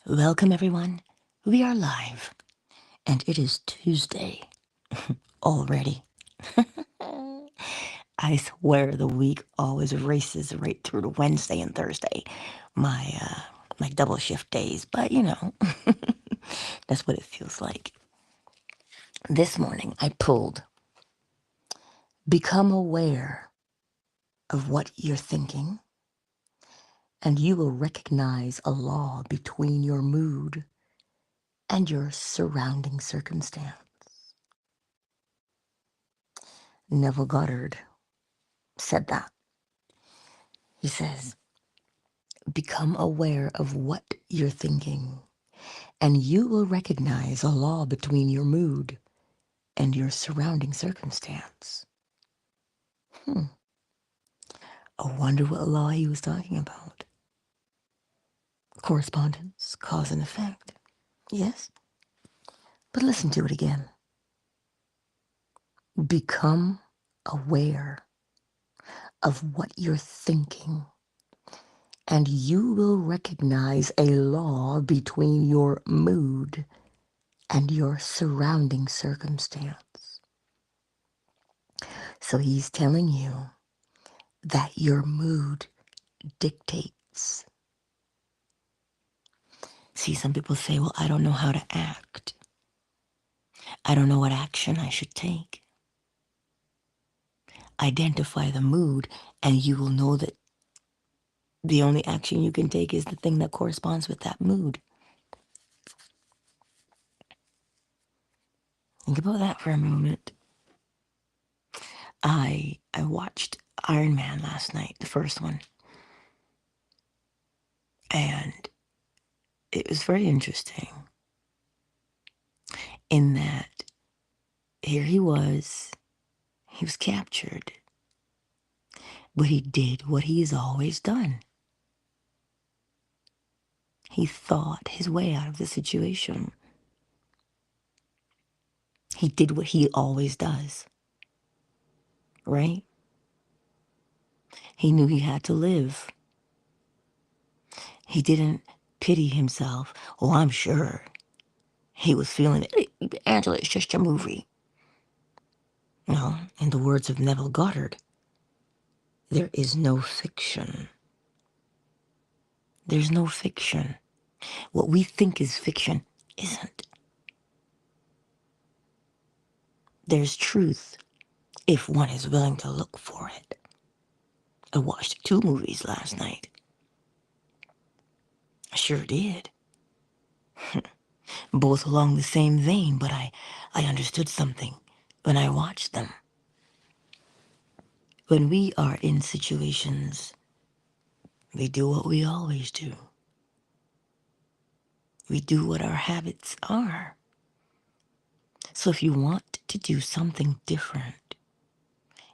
Welcome, everyone. We are live, and it is Tuesday already. I swear the week always races right through to Wednesday and Thursday, my double shift days. But that's what it feels like. This morning, I pulled "Become aware of what you're thinking, and you will recognize a law between your mood and your surrounding circumstance." Neville Goddard said that. He says, "Become aware of what you're thinking, and you will recognize a law between your mood and your surrounding circumstance." I wonder what law he was talking about. Correspondence, cause and effect. Yes, but listen to it again. Become aware of what you're thinking, and you will recognize a law between your mood and your surrounding circumstance. So he's telling you that your mood dictates. See, some people say, well, I don't know how to act. I don't know what action I should take. Identify the mood, and you will know that the only action you can take is the thing that corresponds with that mood. Think about that for a moment. I watched Iron Man last night, the first one, and it was very interesting in that here he was captured, but he did what he has always done. He thought his way out of the situation. He did what he always does, right? He knew he had to live. He didn't pity himself. Oh, I'm sure he was feeling it. Angela, it's just a movie. No, in the words of Neville Goddard, there is no fiction. There's no fiction. What we think is fiction isn't. There's truth if one is willing to look for it. I watched 2 movies last night. I sure did. Both along the same vein, but I understood something when I watched them. When we are in situations, we do what we always do. We do what our habits are. So if you want to do something different,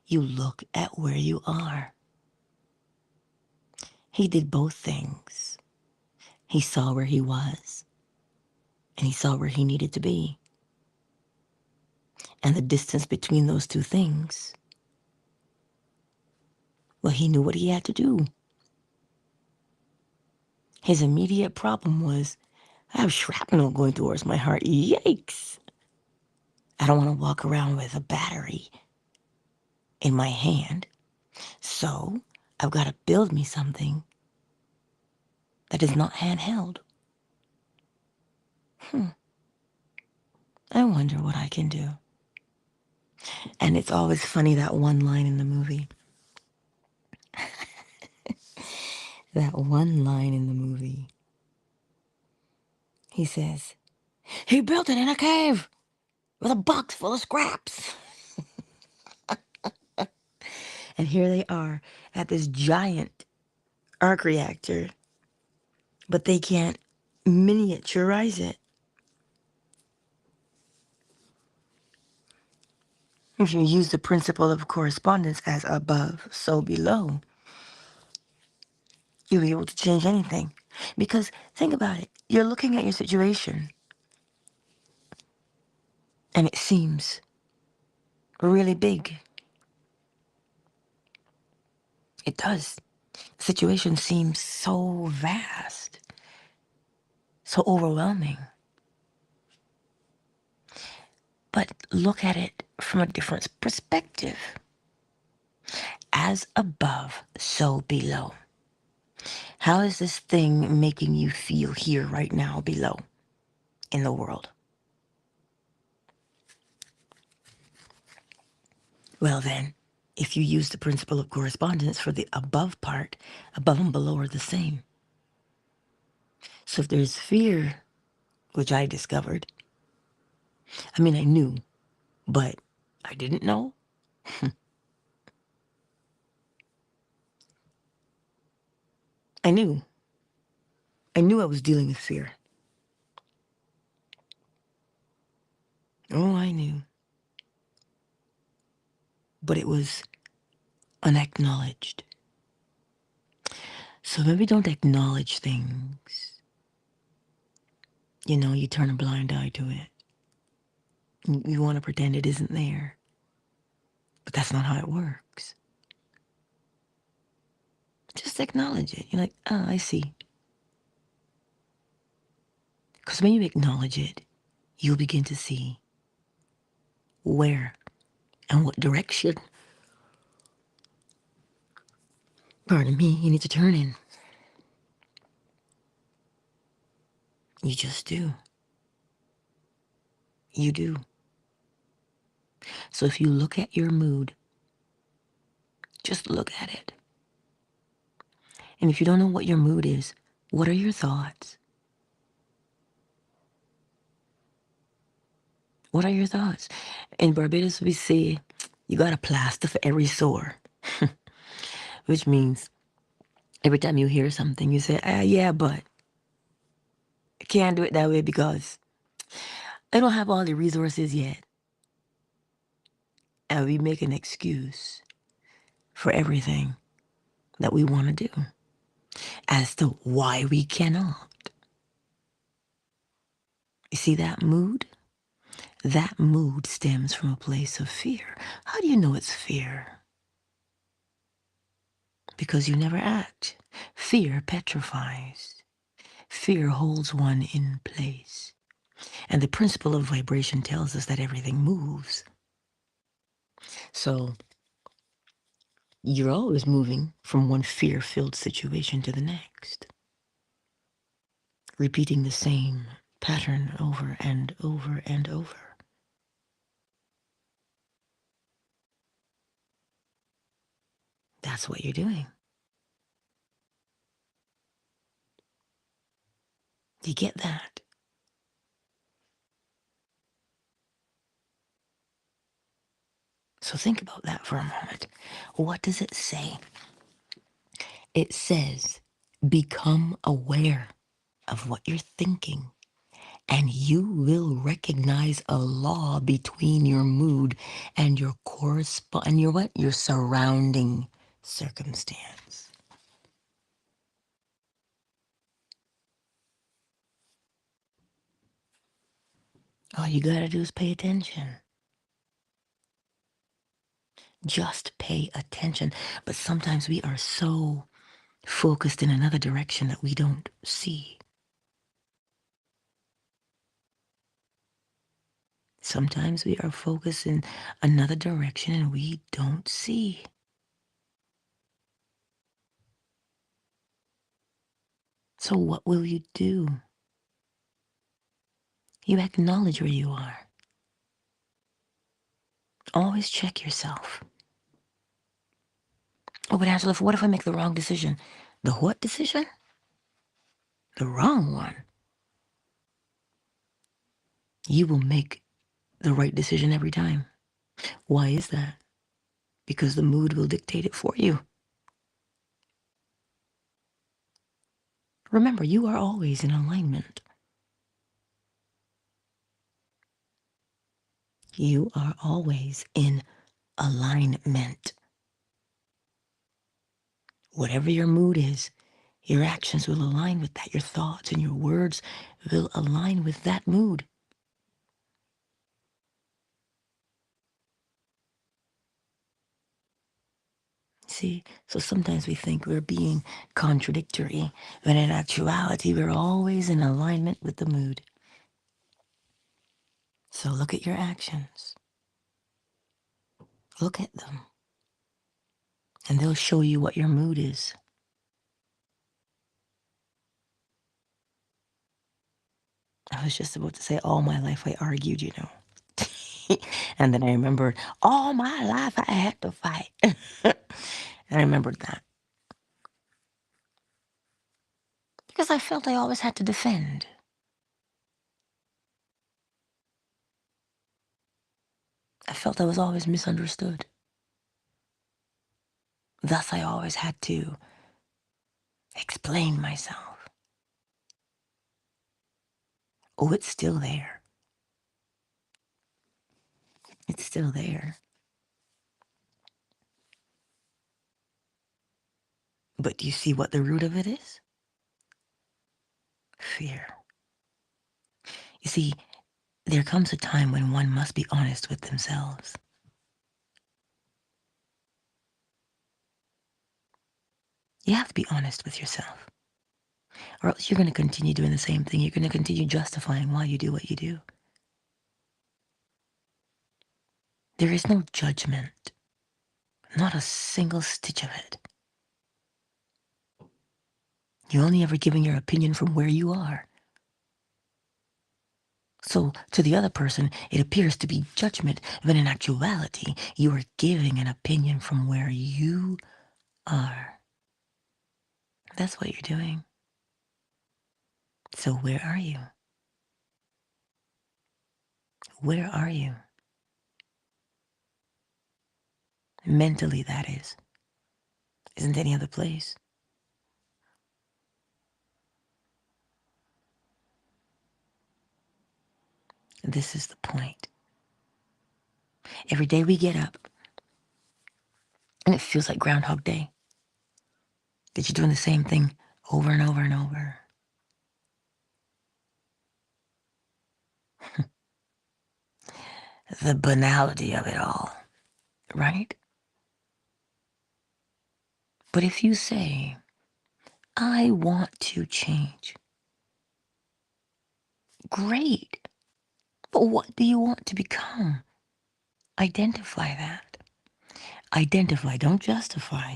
you look at where you are. He did both things. He saw where he was, and he saw where he needed to be. And the distance between those two things, well, he knew what he had to do. His immediate problem was, I have shrapnel going towards my heart. Yikes! I don't want to walk around with a battery in my hand. So I've got to build me something that is not handheld. I wonder what I can do. And it's always funny, that one line in the movie. That one line in the movie. He says, he built it in a cave with a box full of scraps. And here they are at this giant arc reactor, but they can't miniaturize it. If you use the principle of correspondence as above, so below, you'll be able to change anything. Because think about it. You're looking at your situation, and it seems really big. It does. The situation seems so vast, so overwhelming. But look at it from a different perspective. As above, so below. How is this thing making you feel here right now below in the world? Well then, if you use the principle of correspondence for the above part, above and below are the same. So if there's fear, which I discovered, I mean, I knew, but I didn't know. I knew. I knew I was dealing with fear. Oh, I knew. But it was unacknowledged. So maybe don't acknowledge things. You know, you turn a blind eye to it. You want to pretend it isn't there. But that's not how it works. Just acknowledge it. You're like, oh, I see. Because when you acknowledge it, you'll begin to see where and what direction, pardon me, you need to turn in. You just do. You do. So if you look at your mood, just look at it. And if you don't know what your mood is, what are your thoughts? What are your thoughts? In Barbados, we say you got a plaster for every sore, which means every time you hear something, you say, yeah, but I can't do it that way because I don't have all the resources yet. And we make an excuse for everything that we want to do as to why we cannot. You see that mood? That mood stems from a place of fear. How do you know it's fear? Because you never act. Fear petrifies. Fear holds one in place. And the principle of vibration tells us that everything moves. So you're always moving from one fear-filled situation to the next, repeating the same pattern over and over and over. That's what you're doing. Do you get that? So think about that for a moment. What does it say? It says, become aware of what you're thinking, and you will recognize a law between your mood and your your surrounding circumstance. All you gotta do is pay attention. Just pay attention. But sometimes we are so focused in another direction that we don't see. Sometimes we are focused in another direction and we don't see. So what will you do? You acknowledge where you are. Always check yourself. Oh, but Angela, what if I make the wrong decision? The what decision? The wrong one. You will make the right decision every time. Why is that? Because the mood will dictate it for you. Remember, you are always in alignment. You are always in alignment. Whatever your mood is, your actions will align with that. Your thoughts and your words will align with that mood. See? So sometimes we think we're being contradictory, when in actuality, we're always in alignment with the mood. So look at your actions. Look at them. And they'll show you what your mood is. I was just about to say, all my life I argued, you know. And then I remembered, all my life I had to fight. And I remembered that. Because I felt I always had to defend. I felt I was always misunderstood. Thus, I always had to explain myself. Oh, it's still there. It's still there. But do you see what the root of it is? Fear. You see, there comes a time when one must be honest with themselves. You have to be honest with yourself. Or else you're going to continue doing the same thing. You're going to continue justifying why you do what you do. There is no judgment. Not a single stitch of it. You're only ever giving your opinion from where you are. So to the other person, it appears to be judgment, when in actuality, you are giving an opinion from where you are. That's what you're doing. So where are you? Where are you? Mentally, that is. Isn't any other place. This is the point. Every day we get up, and it feels like Groundhog Day. That you're doing the same thing over and over and over. The banality of it all, right? But if you say, I want to change, great. But what do you want to become? Identify that. Identify, don't justify.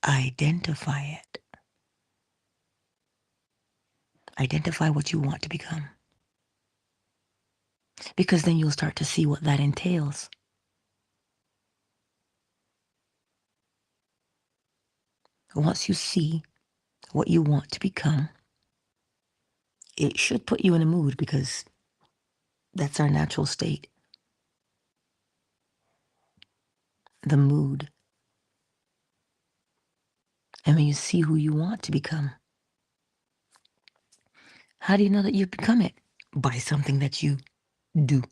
Identify it. Identify what you want to become. Because then you'll start to see what that entails. Once you see what you want to become, it should put you in a mood, because that's our natural state. The mood. And when you see who you want to become, how do you know that you've become it? By something that you do.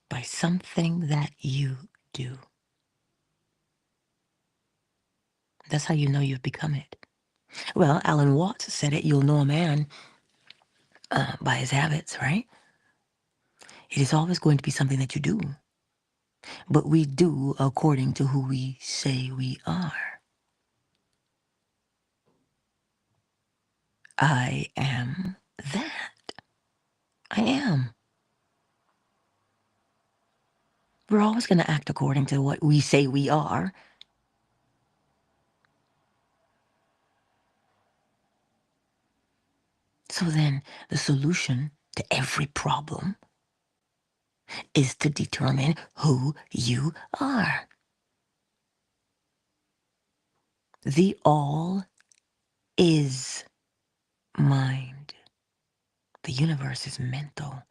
By something that you do. That's how you know you've become it. Well, Alan Watts said it, you'll know a man by his habits, right? It is always going to be something that you do. But we do according to who we say we are. I am that. I am. We're always going to act according to what we say we are. So then the solution to every problem is to determine who you are. The all is mind. The universe is mental.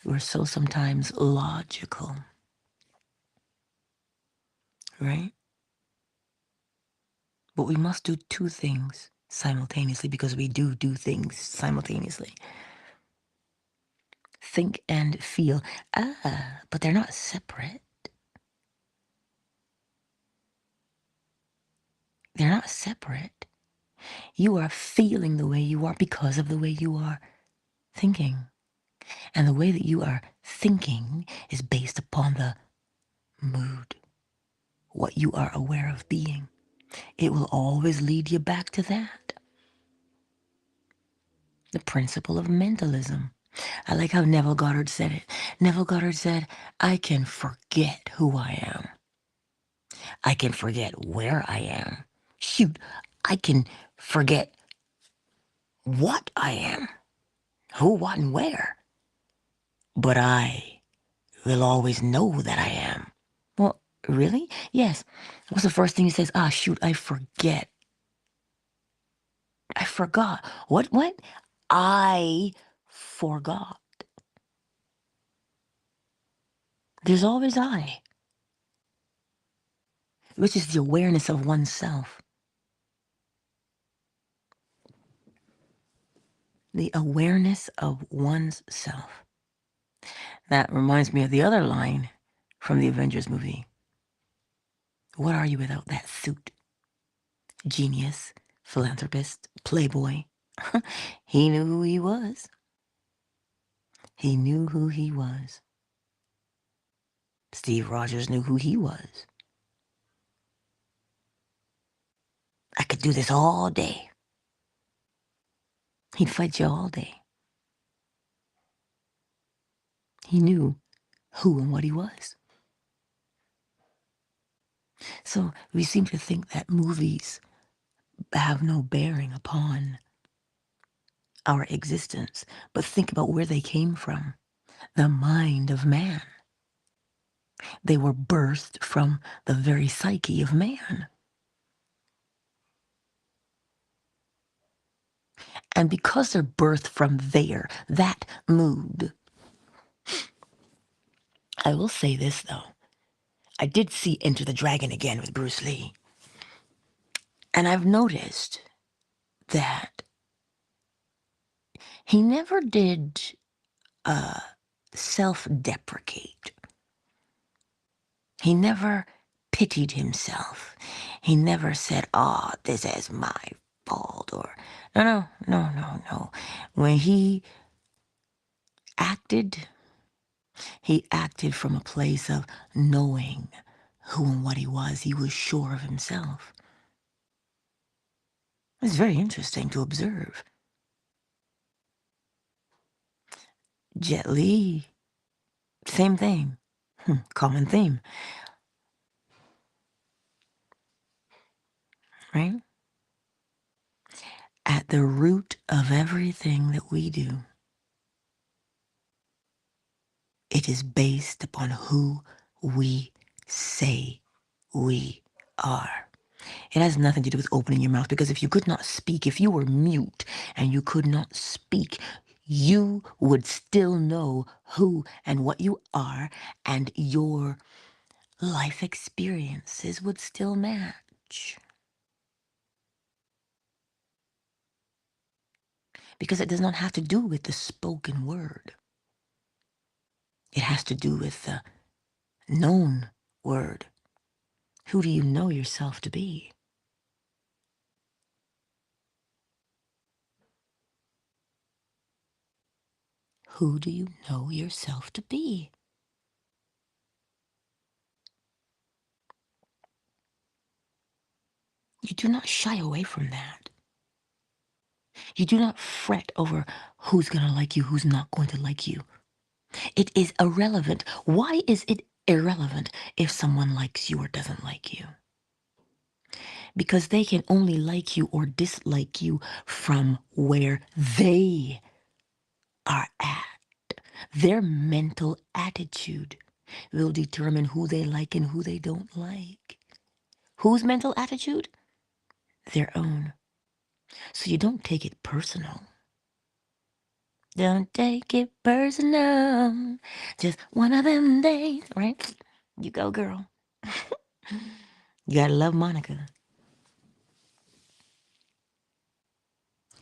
We're so sometimes logical, right? But we must do two things simultaneously, because we do things simultaneously. Think and feel. But they're not separate. They're not separate. You are feeling the way you are because of the way you are thinking. And the way that you are thinking is based upon the mood, what you are aware of being. It will always lead you back to that. The principle of mentalism. I like how Neville Goddard said it. Neville Goddard said, I can forget who I am. I can forget where I am. Shoot, I can forget what I am. Who, what, and where. But I will always know that I am. Well, really? Yes. What's the first thing he says? Ah, shoot, I forget. I forgot. What? I forgot. There's always I, which is the awareness of oneself. The awareness of one's self. That reminds me of the other line from the Avengers movie. What are you without that suit? Genius, philanthropist, playboy. He knew who he was. He knew who he was. Steve Rogers knew who he was. I could do this all day. He'd fight you all day. He knew who and what he was. So we seem to think that movies have no bearing upon our existence, but think about where they came from. The mind of man. They were birthed from the very psyche of man. And because they're birthed from there, that mood. I will say this, though. I did see Enter the Dragon again with Bruce Lee. And I've noticed that he never did self-deprecate. He never pitied himself. He never said, oh, this is my fault, or no. When he acted from a place of knowing who and what he was. He was sure of himself. It's very interesting to observe. Jet Li, same thing. Common theme, right? At the root of everything that we do, it is based upon who we say we are. It has nothing to do with opening your mouth, because if you could not speak, if you were mute and you could not speak, you would still know who and what you are, and your life experiences would still match. Because it does not have to do with the spoken word. It has to do with the known word. Who do you know yourself to be? Who do you know yourself to be? You do not shy away from that. You do not fret over who's going to like you, who's not going to like you. It is irrelevant. Why is it irrelevant if someone likes you or doesn't like you? Because they can only like you or dislike you from where they are at. Their mental attitude will determine who they like and who they don't like. Whose mental attitude? Their own. So you don't take it personal. Don't take it personal. Just one of them days, right? You go, girl. You gotta love Monica.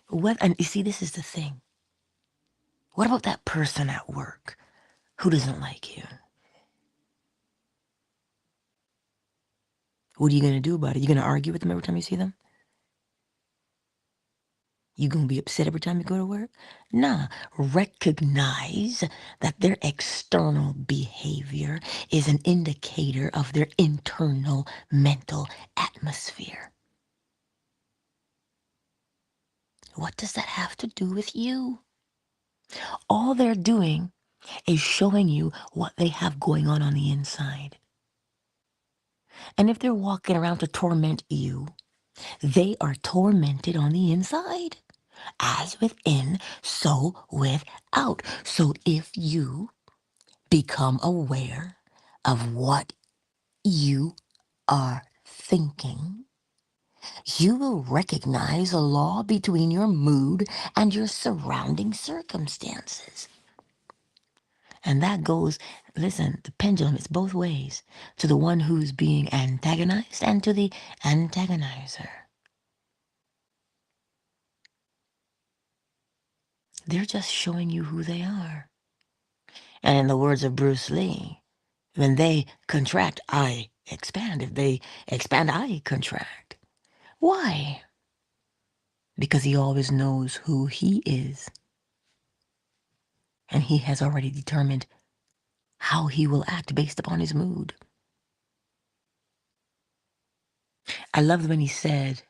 What? And you see, this is the thing. What about that person at work who doesn't like you? What are you gonna do about it? You gonna argue with them every time you see them? You gonna be upset every time you go to work? Nah, recognize that their external behavior is an indicator of their internal mental atmosphere. What does that have to do with you? All they're doing is showing you what they have going on the inside. And if they're walking around to torment you, they are tormented on the inside. As within, so without. So if you become aware of what you are thinking, you will recognize a law between your mood and your surrounding circumstances. And that goes, listen, the pendulum is both ways, to the one who's being antagonized and to the antagonizer. They're just showing you who they are. And in the words of Bruce Lee, when they contract, I expand. If they expand, I contract. Why? Because he always knows who he is. And he has already determined how he will act based upon his mood. I loved when he said,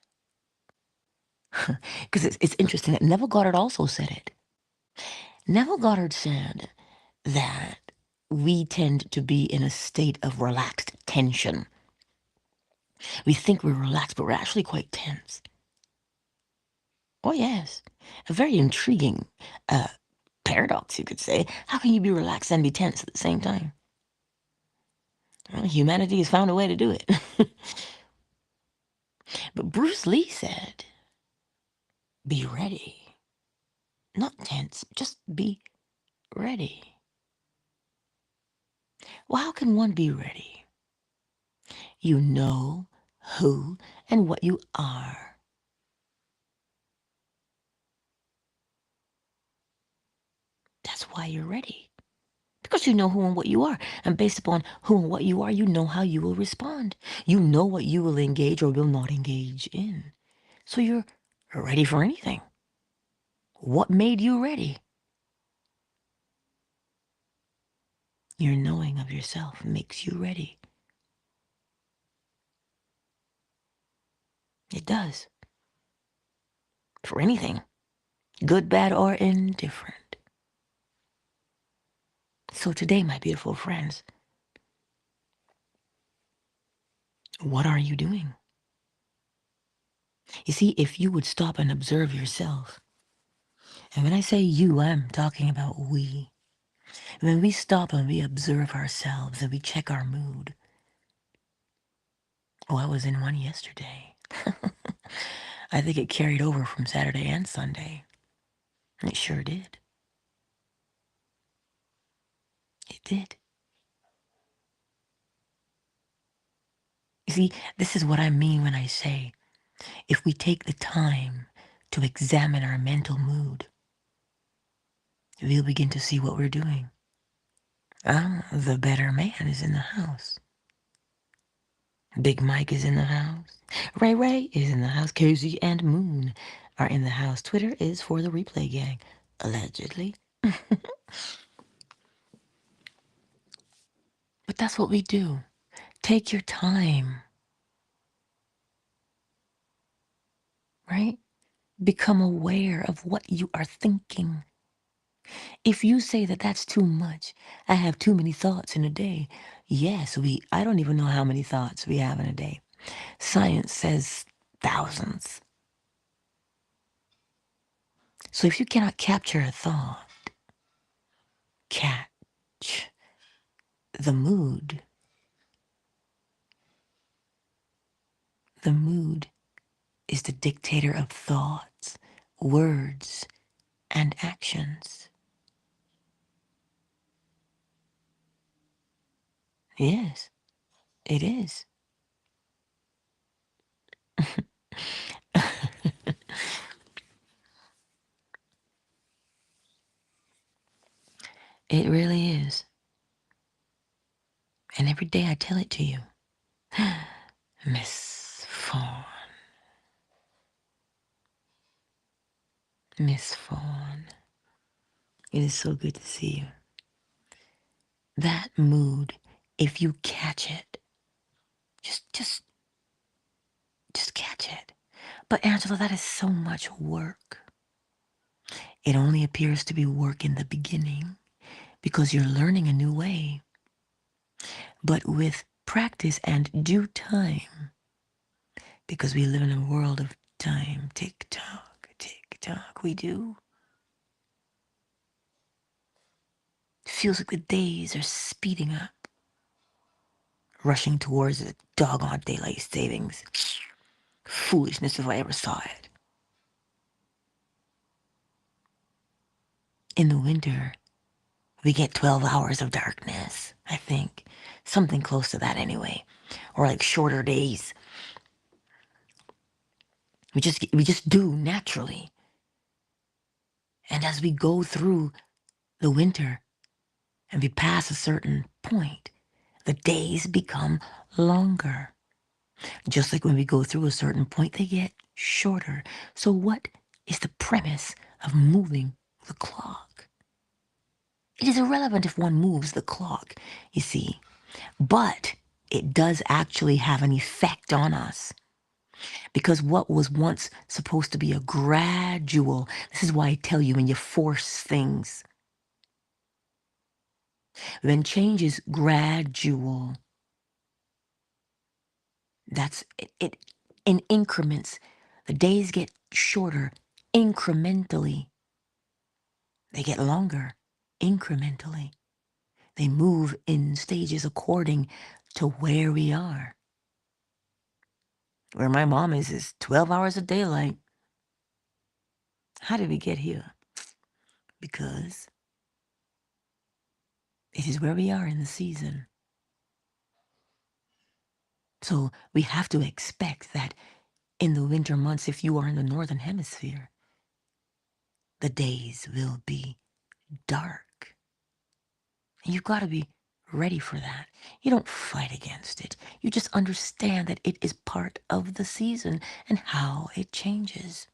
because it's interesting that Neville Goddard also said it. Neville Goddard said that we tend to be in a state of relaxed tension. We think we're relaxed, but we're actually quite tense. Oh, yes. A very intriguing paradox, you could say. How can you be relaxed and be tense at the same time? Well, humanity has found a way to do it. But Bruce Lee said, be ready. Not tense, just be ready. Well, how can one be ready? You know who and what you are. That's why you're ready. Because you know who and what you are. And based upon who and what you are, you know how you will respond. You know what you will engage or will not engage in. So you're ready for anything. What made you ready? Your knowing of yourself makes you ready. It does. For anything. Good, bad, or indifferent. So today, my beautiful friends, what are you doing? You see, if you would stop and observe yourself, and when I say you, I'm talking about we. When we stop and we observe ourselves and we check our mood. Oh, I was in one yesterday. I think it carried over from Saturday and Sunday. It sure did. It did. You see, this is what I mean when I say, if we take the time to examine our mental mood, we'll begin to see what we're doing. Ah, the better man is in the house. Big Mike is in the house. Ray Ray is in the house. Casey and Moon are in the house. Twitter is for the replay gang, allegedly. But that's what we do. Take your time, right? Become aware of what you are thinking. If you say that that's too much, I have too many thoughts in a day. Yes, I don't even know how many thoughts we have in a day. Science says thousands. So if you cannot capture a thought, catch the mood. The mood is the dictator of thoughts, words, and actions. Yes, it is. It really is. And every day I tell it to you. Miss Fawn. Miss Fawn, it is so good to see you. That mood, if you catch it, just catch it. But Angela, that is so much work. It only appears to be work in the beginning because you're learning a new way. But with practice and due time, because we live in a world of time, tick tock, we do. It feels like the days are speeding up, rushing towards the doggone daylight savings. Foolishness if I ever saw it. In the winter, we get 12 hours of darkness, I think. Something close to that anyway. Or like shorter days. We just do naturally. And as we go through the winter and we pass a certain point, the days become longer. Just like when we go through a certain point, they get shorter. So what is the premise of moving the clock? It is irrelevant if one moves the clock, you see, but it does actually have an effect on us. Because what was once supposed to be a gradual, this is why I tell you when you force things, when change is gradual, that's it in increments. The days get shorter incrementally. They get longer incrementally. They move in stages according to where we are. Where my mom is 12 hours of daylight. How did we get here? Because it is where we are in the season. So we have to expect that in the winter months, if you are in the northern hemisphere, the days will be dark. And you've got to be ready for that. You don't fight against it. You just understand that it is part of the season and how it changes.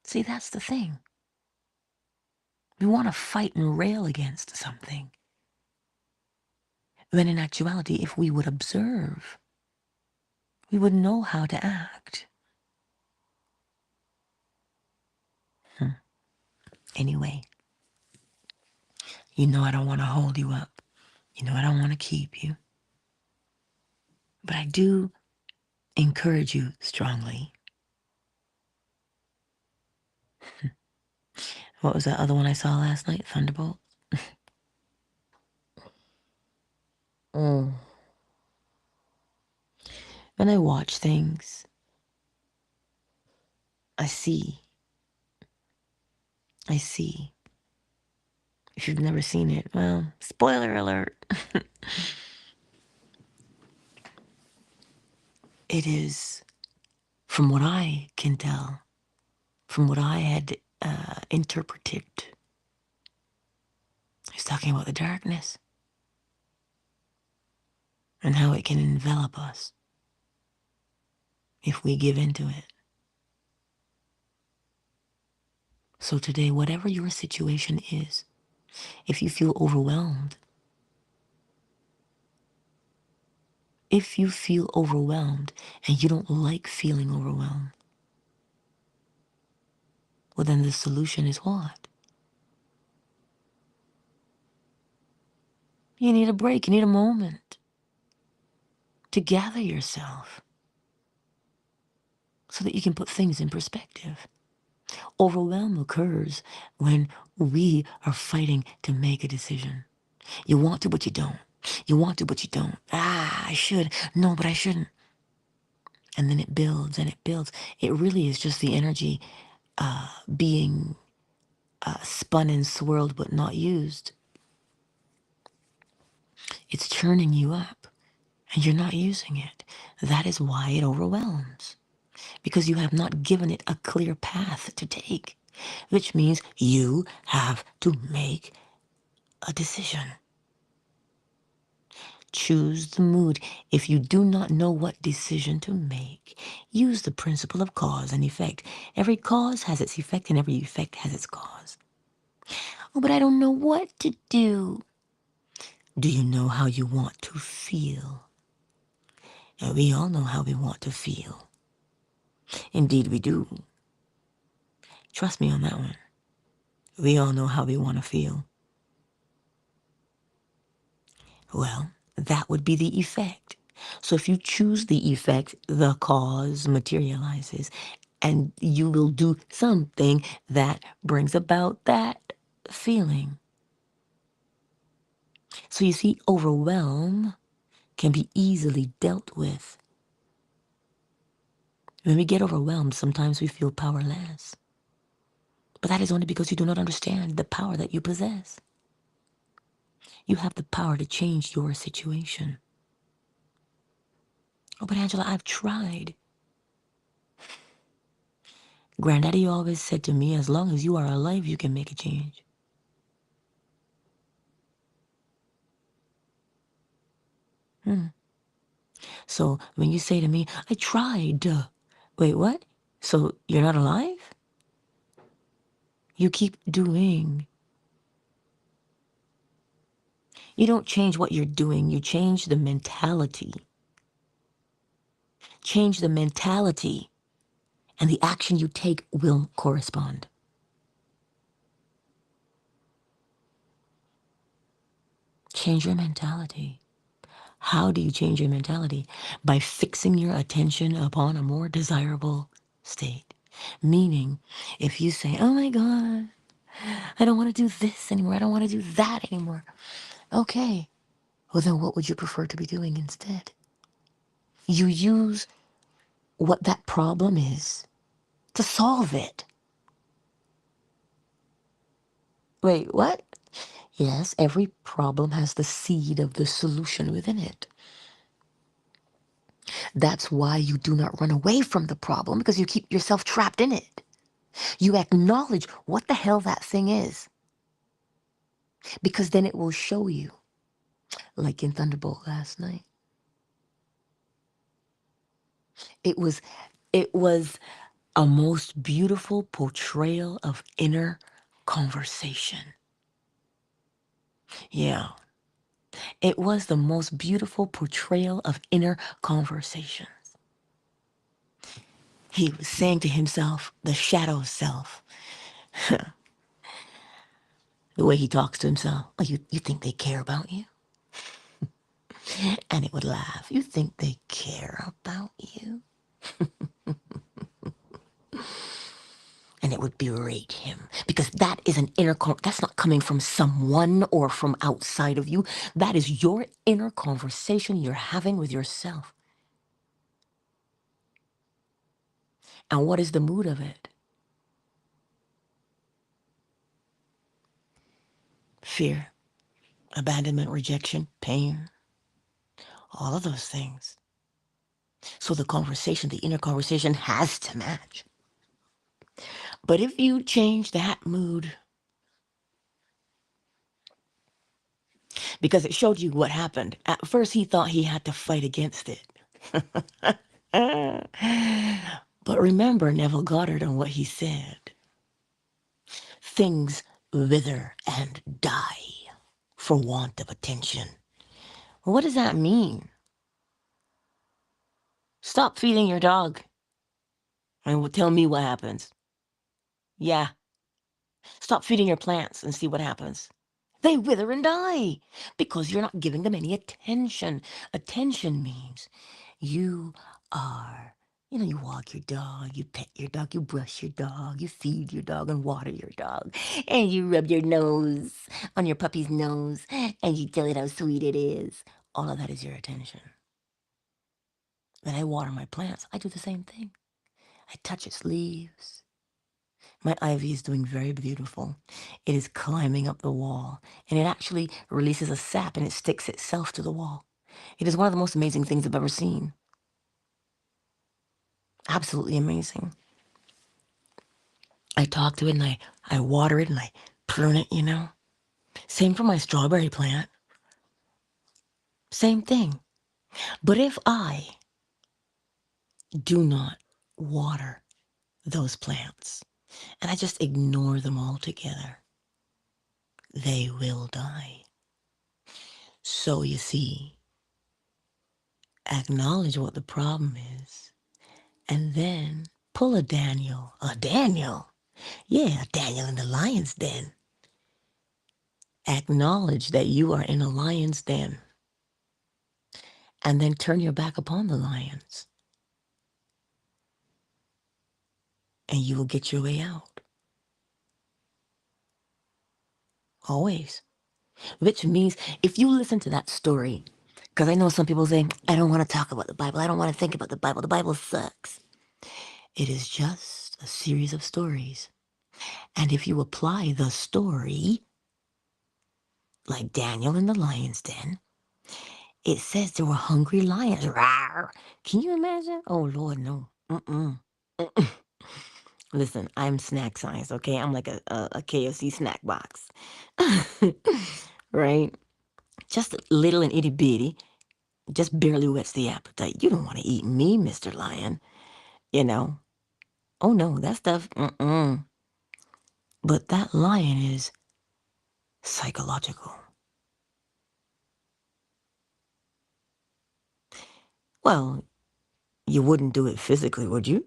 See, that's the thing. We want to fight and rail against something. When in actuality, if we would observe, we would know how to act. Anyway, you know I don't want to hold you up. You know I don't want to keep you. But I do encourage you strongly. What was that other one I saw last night? Thunderbolt? When I watch things, I see. If you've never seen it, well, spoiler alert. It is, from what I can tell, from what I had interpreted, he's talking about the darkness and how it can envelop us if we give into it. So today, whatever your situation is, if you feel overwhelmed, and you don't like feeling overwhelmed, well, then the solution is what? You need a break. You need a moment to gather yourself so that you can put things in perspective. Overwhelm occurs when we are fighting to make a decision. You want to, but you don't. You want to, but you don't. I should. No, but I shouldn't. And then it builds and it builds. It really is just the energy being spun and swirled but not used. It's churning you up and you're not using it. That is why it overwhelms. Because you have not given it a clear path to take, which means you have to make a decision. Choose the mood. If you do not know what decision to make, use the principle of cause and effect. Every cause has its effect, and every effect has its cause. Oh, but I don't know what to do. Do you know how you want to feel? And we all know how we want to feel. Indeed, we do. Trust me on that one. We all know how we want to feel. Well, that would be the effect. So if you choose the effect, the cause materializes, and you will do something that brings about that feeling. So you see, overwhelm can be easily dealt with. When we get overwhelmed, sometimes we feel powerless. But that is only because you do not understand the power that you possess. You have the power to change your situation. Oh, but Angela, I've tried. Granddaddy always said to me, as long as you are alive, you can make a change. So when you say to me, I tried. Wait, what? So you're not alive? You keep doing. You don't change what you're doing. You change the mentality. Change the mentality, and the action you take will correspond. Change your mentality. How do you change your mentality? By fixing your attention upon a more desirable state. Meaning, if you say, oh my God, I don't want to do this anymore. I don't want to do that anymore. Okay. Well, then what would you prefer to be doing instead? You use what that problem is to solve it. Wait, what? Yes, every problem has the seed of the solution within it. That's why you do not run away from the problem, because you keep yourself trapped in it. You acknowledge what the hell that thing is, because then it will show you, like in Thunderbolt last night. It was a most beautiful portrayal of inner conversation. Yeah. It was the most beautiful portrayal of inner conversations. He was saying to himself, the shadow self, the way he talks to himself, oh, you think they care about you? And it would laugh. You think they care about you? And it would berate him, because that is an inner, that's not coming from someone or from outside of you. That is your inner conversation you're having with yourself. And what is the mood of it? Fear, abandonment, rejection, pain, all of those things. So the conversation, the inner conversation, has to match. But if you change that mood, because it showed you what happened. At first, he thought he had to fight against it. But remember Neville Goddard and what he said. Things wither and die for want of attention. Well, what does that mean? Stop feeding your dog and tell me what happens. Yeah. Stop feeding your plants and see what happens. They wither and die because you're not giving them any attention. Attention means you are, you walk your dog, you pet your dog, you brush your dog, you feed your dog and water your dog, and you rub your nose on your puppy's nose, and you tell it how sweet it is. All of that is your attention. When I water my plants, I do the same thing. I touch its leaves. My ivy is doing very beautiful. It is climbing up the wall, and it actually releases a sap and it sticks itself to the wall. It is one of the most amazing things I've ever seen. Absolutely amazing. I talk to it and I water it and I prune it, Same for my strawberry plant. Same thing. But if I do not water those plants and I just ignore them altogether, they will die. So you see, acknowledge what the problem is and then pull a Daniel. A Daniel? Yeah, a Daniel in the lion's den. Acknowledge that you are in a lion's den and then turn your back upon the lions and you will get your way out. Always. Which means if you listen to that story, because I know some people say, I don't want to talk about the Bible. I don't want to think about the Bible. The Bible sucks. It is just a series of stories. And if you apply the story, like Daniel in the lion's den, it says there were hungry lions. Rawr. Can you imagine? Oh, Lord, no. Mm-mm. Mm-mm. Listen, I'm snack science, okay? I'm like a KFC snack box. Right? Just little and itty bitty. Just barely whets the appetite. You don't want to eat me, Mr. Lion. You know? Oh, no, that stuff, mm-mm. But that lion is psychological. Well, you wouldn't do it physically, would you?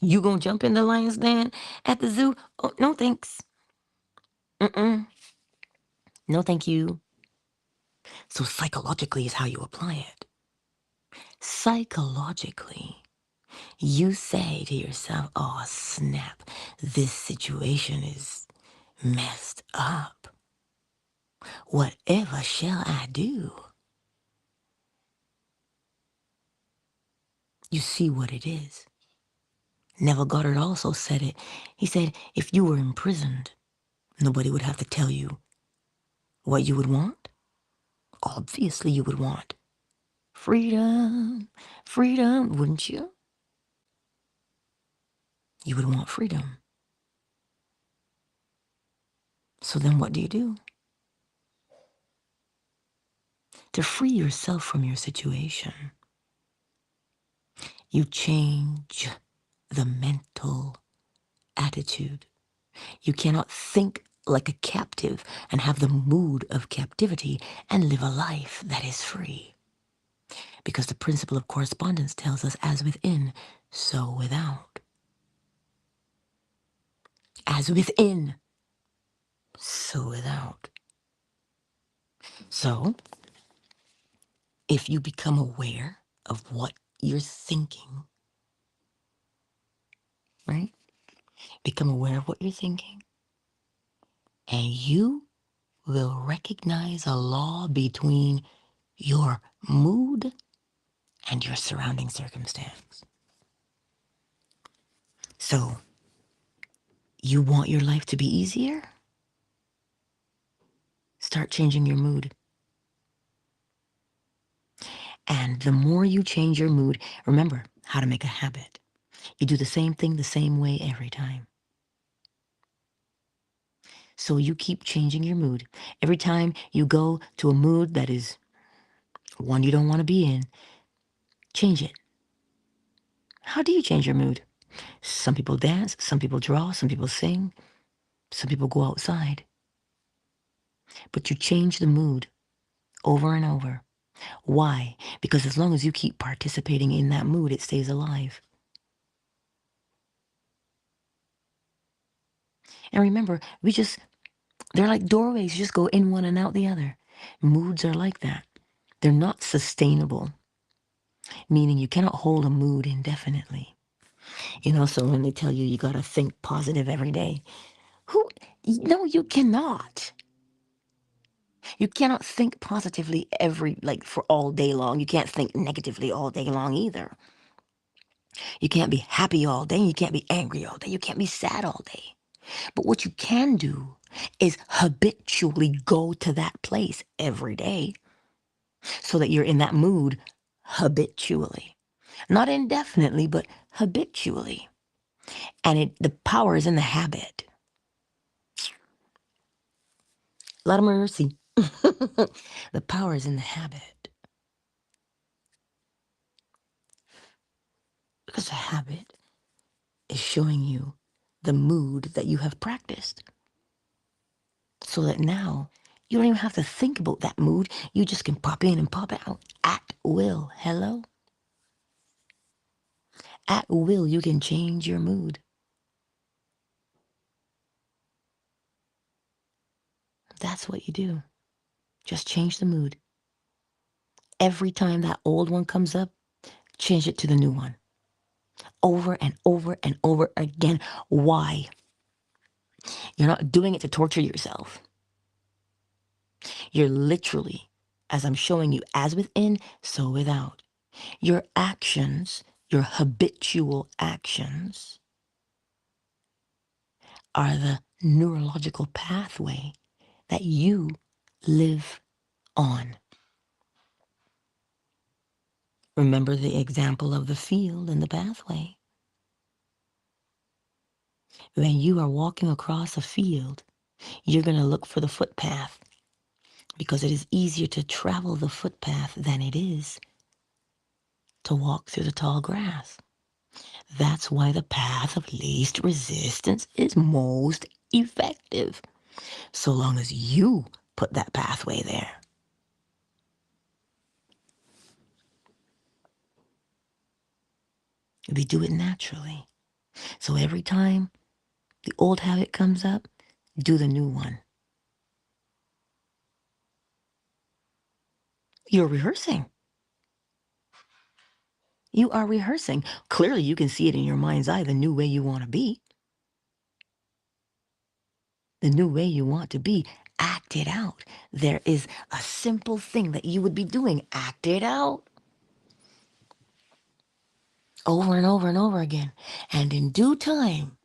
You gonna jump in the lion's den at the zoo? Oh, no thanks. Mm-mm. No thank you. So psychologically is how you apply it. Psychologically, you say to yourself, oh snap, this situation is messed up. Whatever shall I do? You see what it is. Neville Goddard also said it. He said, if you were imprisoned, nobody would have to tell you what you would want. Obviously, you would want freedom, freedom, wouldn't you? You would want freedom. So then what do? To free yourself from your situation, you change the mental attitude. You cannot think like a captive and have the mood of captivity and live a life that is free. Because the principle of correspondence tells us as within, so without. As within, so without. So, if you become aware of what you're thinking, right? Become aware of what you're thinking, and you will recognize a law between your mood and your surrounding circumstance. So, you want your life to be easier? Start changing your mood. And the more you change your mood, remember how to make a habit. You do the same thing the same way every time. So you keep changing your mood. Every time you go to a mood that is one you don't want to be in, change it. How do you change your mood? Some people dance, some people draw, some people sing, some people go outside. But you change the mood over and over. Why? Because as long as you keep participating in that mood, it stays alive. And remember, they're like doorways. You just go in one and out the other. Moods are like that. They're not sustainable, meaning you cannot hold a mood indefinitely. So when they tell you you got to think positive every day, no, you cannot. You cannot think positively for all day long. You can't think negatively all day long either. You can't be happy all day. You can't be angry all day. You can't be sad all day. But what you can do is habitually go to that place every day so that you're in that mood habitually. Not indefinitely, but habitually. And the power is in the habit. A lot of mercy. The power is in the habit. Because the habit is showing you the mood that you have practiced. So that now you don't even have to think about that mood. You just can pop in and pop out at will. Hello? At will, you can change your mood. That's what you do. Just change the mood. Every time that old one comes up, change it to the new one. Over and over and over again. Why? You're not doing it to torture yourself. You're literally, as I'm showing you, as within, so without. Your actions, your habitual actions, are the neurological pathway that you live on. Remember the example of the field and the pathway. When you are walking across a field, you're going to look for the footpath because it is easier to travel the footpath than it is to walk through the tall grass. That's why the path of least resistance is most effective, so long as you put that pathway there. We do it naturally. So every time the old habit comes up, do the new one. You're rehearsing. You are rehearsing. Clearly, you can see it in your mind's eye, the new way you want to be. The new way you want to be, act it out. There is a simple thing that you would be doing. Act it out. Over and over and over again. And in due time,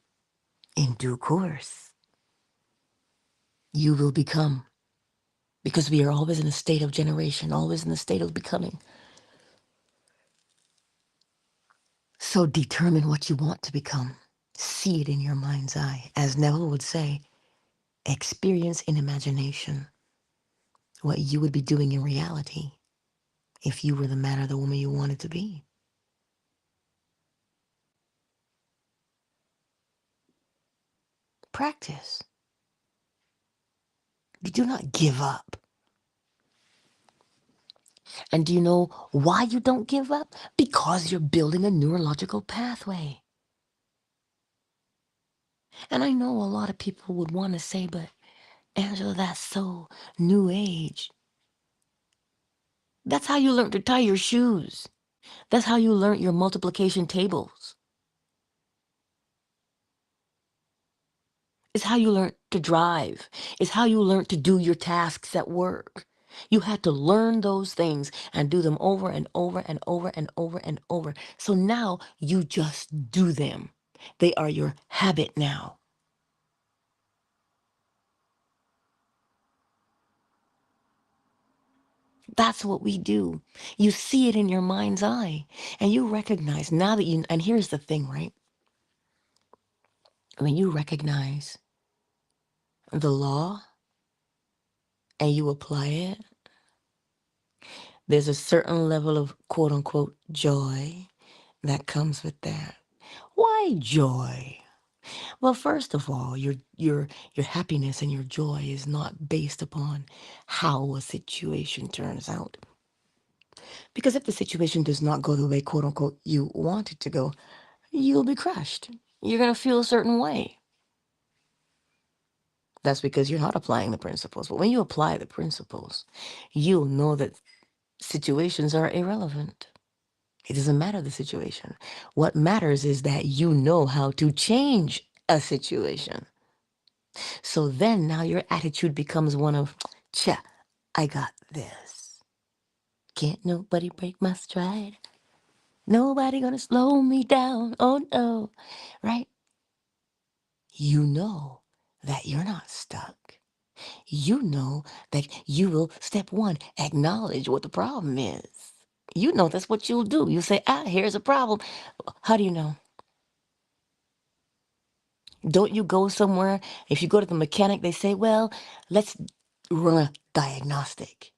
in due course, you will become. Because we are always in a state of generation, always in a state of becoming. So determine what you want to become. See it in your mind's eye. As Neville would say, experience in imagination what you would be doing in reality if you were the man or the woman you wanted to be. Practice. You do not give up. And do you know why you don't give up? Because you're building a neurological pathway. And I know a lot of people would want to say, but Angela, that's so new age. That's how you learn to tie your shoes. That's how you learn your multiplication tables. It's how you learn to drive. It's how you learn to do your tasks at work. You had to learn those things and do them over and over and over and over and over. So now you just do them. They are your habit now. That's what we do. You see it in your mind's eye and you recognize now that you, and here's the thing, right? When you recognize the law and you apply it, there's a certain level of quote unquote joy that comes with that. Why joy? Well, first of all, your happiness and your joy is not based upon how a situation turns out. Because if the situation does not go the way quote unquote you want it to go, you'll be crushed. You're gonna feel a certain way. That's because you're not applying the principles. But when you apply the principles, you'll know that situations are irrelevant. It doesn't matter the situation. What matters is that you know how to change a situation. So then now your attitude becomes one of, "Cha, I got this. Can't nobody break my stride. Nobody gonna slow me down. Oh no." Right? You know that you're not stuck. You know that you will, step one, acknowledge what the problem is. You know that's what you'll do. You say, here's a problem. How do you know? Don't you go somewhere? If you go to the mechanic, they say, well, let's run a diagnostic.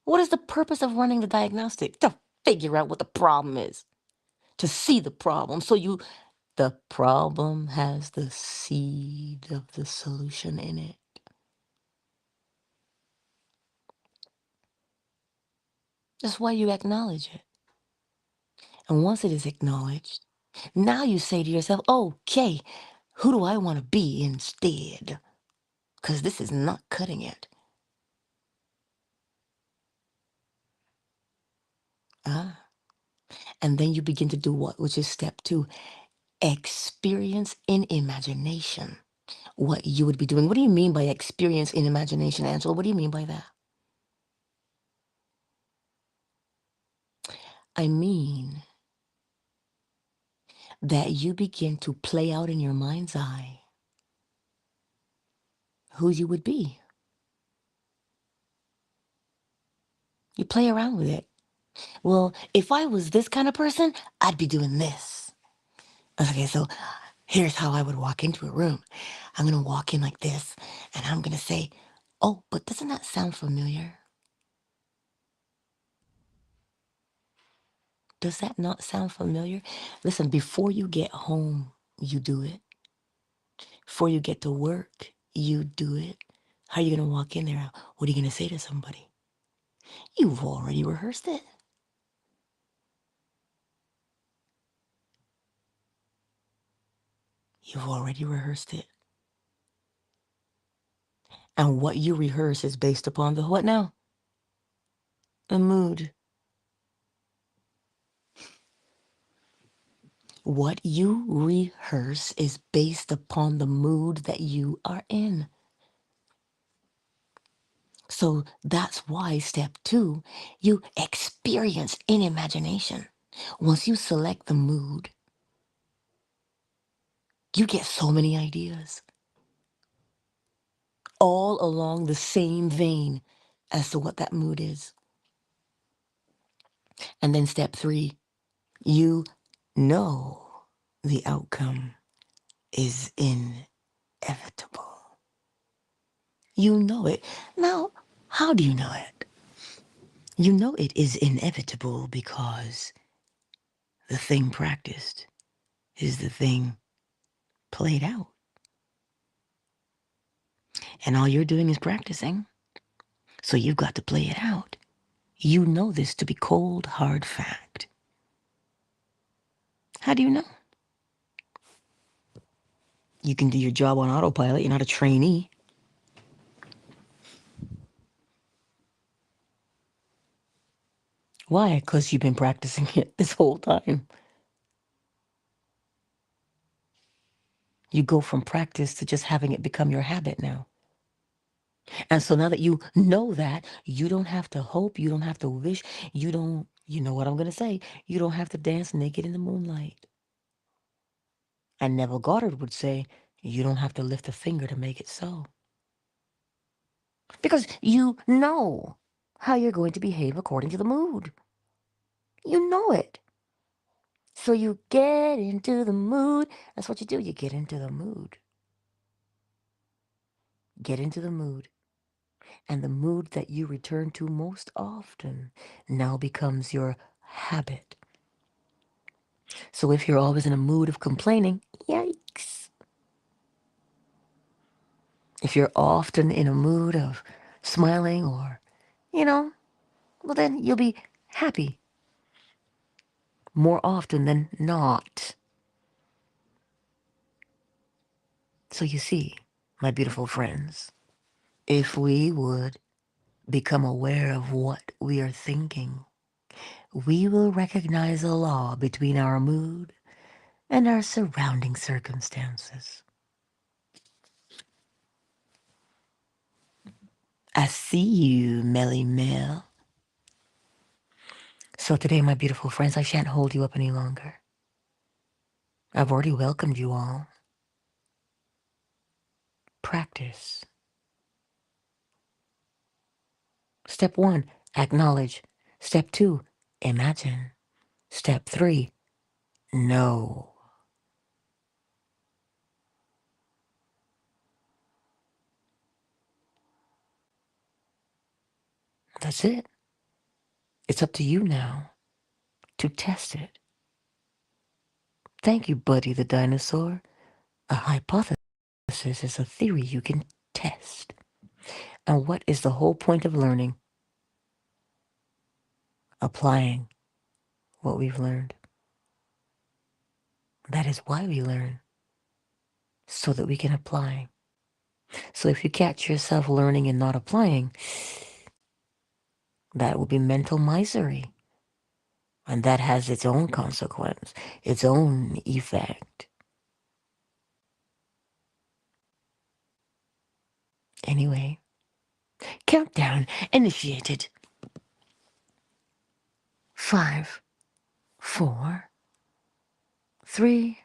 What is the purpose of running the diagnostic? To figure out what the problem is, to see the problem. So the problem has the seed of the solution in it. That's why you acknowledge it. And once it is acknowledged, now you say to yourself, okay, who do I want to be instead? Because this is not cutting it. And then you begin to do what? Which is step 2. Experience in imagination what you would be doing. What do you mean by experience in imagination, Angela? What do you mean by that? I mean that you begin to play out in your mind's eye who you would be. You play around with it. Well, if I was this kind of person, I'd be doing this. Okay, so here's how I would walk into a room. I'm going to walk in like this, and I'm going to say, oh, but doesn't that sound familiar? Does that not sound familiar? Listen, before you get home, you do it. Before you get to work, you do it. How are you going to walk in there? What are you going to say to somebody? You've already rehearsed it. You've already rehearsed it. And what you rehearse is based upon the what now? The mood. What you rehearse is based upon the mood that you are in. So that's why step 2, you experience in imagination. Once you select the mood, you get so many ideas, all along the same vein as to what that mood is. And then step 3, you know the outcome is inevitable. You know it. Now, how do you know it? You know it is inevitable because the thing practiced is the thing played out. And all you're doing is practicing. So you've got to play it out. You know this to be cold, hard fact. How do you know? You can do your job on autopilot. You're not a trainee. Why? Because you've been practicing it this whole time. You go from practice to just having it become your habit now. And so now that you know that, you don't have to hope, you don't have to wish, you know what I'm going to say, you don't have to dance naked in the moonlight. And Neville Goddard would say, you don't have to lift a finger to make it so. Because you know how you're going to behave according to the mood. You know it. So you get into the mood. That's what you do. You get into the mood. Get into the mood. And the mood that you return to most often now becomes your habit. So if you're always in a mood of complaining, yikes. If you're often in a mood of smiling or, well then you'll be happy more often than not. So you see, my beautiful friends, if we would become aware of what we are thinking, we will recognize a law between our mood and our surrounding circumstances. I see you, Melly Mel. So today, my beautiful friends, I shan't hold you up any longer. I've already welcomed you all. Practice. Step 1, acknowledge. Step 2, imagine. Step 3, know. That's it. It's up to you now to test it. Thank you, Buddy the dinosaur. A hypothesis is a theory you can test. And what is the whole point of learning? Applying what we've learned. That is why we learn, so that we can apply. So if you catch yourself learning and not applying, that will be mental misery. And that has its own consequence, its own effect. Anyway, countdown initiated. 5, 4, 3,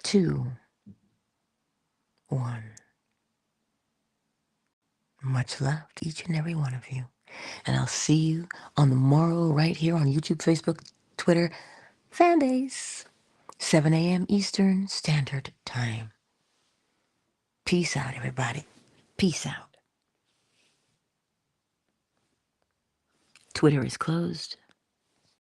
2, 1. Much love to each and every one of you. And I'll see you on the morrow right here on YouTube, Facebook, Twitter, fan base, 7 a.m. Eastern Standard Time. Peace out, everybody. Peace out. Twitter is closed.